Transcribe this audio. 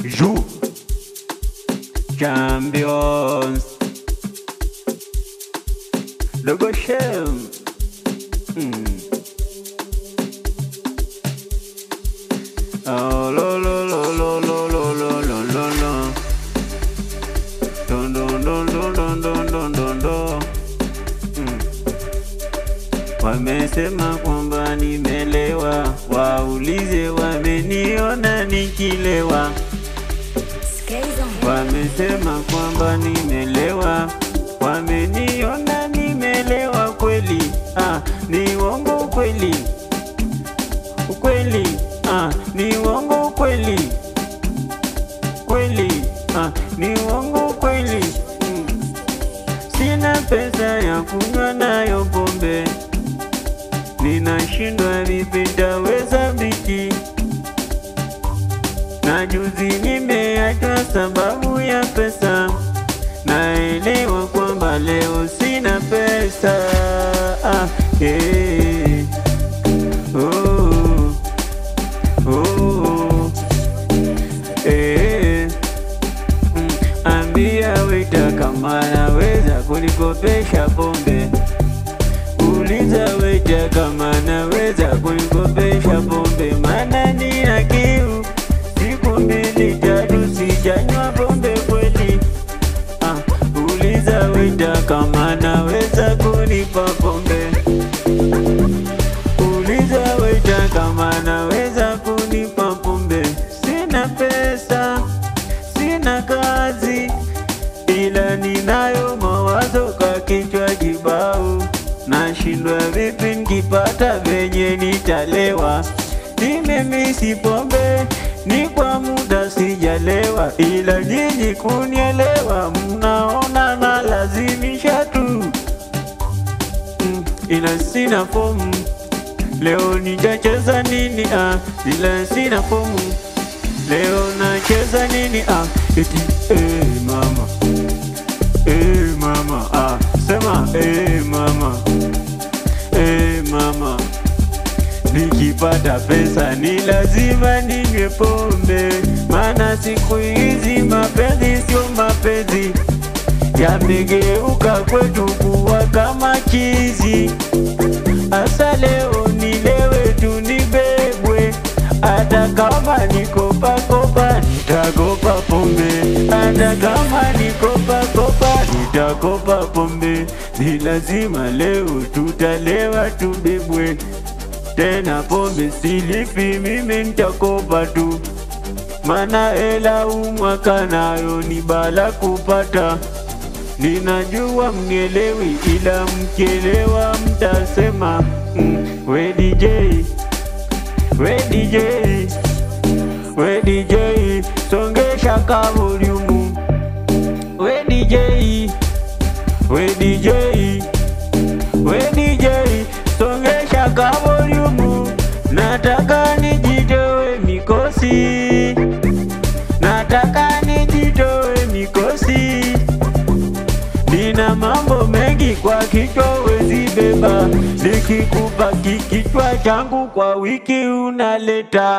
Jou Champions Logo Shem. Oh lo lo lo lo lo lo lo lo lo lo. Don don don don don don don don don. Wamesema kwamba nimelewa, waulize wameniona nikilewa. Wamesema kwamba nimelewa, wameniona nimelewa kweli. Ni uongo kweli, ukweli. Ni uongo kweli, kweli. Ni uongo kweli. Sina pesa ya kunywa nayo pombe, ninashindwa vipi nitaweza biki. Na juzi nimeachwa sababu ya pesa, naelewa kwamba leo sina pesa. Ambia waiter kama naweza kunikopesha pombe. Uliza waiter kama naweza kunikopesha pombe, maana nina kiu. Siku 2 3 sijanywa pombe kweli. Uliza waiter kama naweza kunipa pombe. Uliza waiter kama naweza kunipa pombe. Sina pesa, sina kazi, ila ninayo mawazo kwa kichwa kibao. Nashindwa vipi nikipata venye nitalewa. Nimemisi pombe, ni kwa muda sijalewa, ila nyinyi kunielewa, mnaona na lazimisha tu. Ila sina fomu, leo nitacheza nini? Ila sina fomu, leo nacheza nini? Eti mama, mama, sema mama, mama. Nikipata pesa ni lazima ninywe pombe, maana siku hizi mapenzi sio mapenzi, yamegeuka kwetu kuwa kama chizi. Asa leo nilewe tu nibebwe, hata kama nikopa nitakopa pombe. Hata kama nikopa nitakopa pombe. Ni lazima leo tutalewa tubebwe, tena pombe silipi mimi nitakopa tu, maana hela umwaka nayo ni bala kupata. Ninajua mnielewi, ila mkielewa mtasema we DJ, we DJ, we DJ, songesha ka volume. We DJ, we DJ, we DJ, songesha ka volume. Nataka nijitoe mikosi, nataka nijitoe mikosi. Nina mambo mengi kwa kichwa wezi beba, nikikupa kichwa changu kwa wiki unaleta.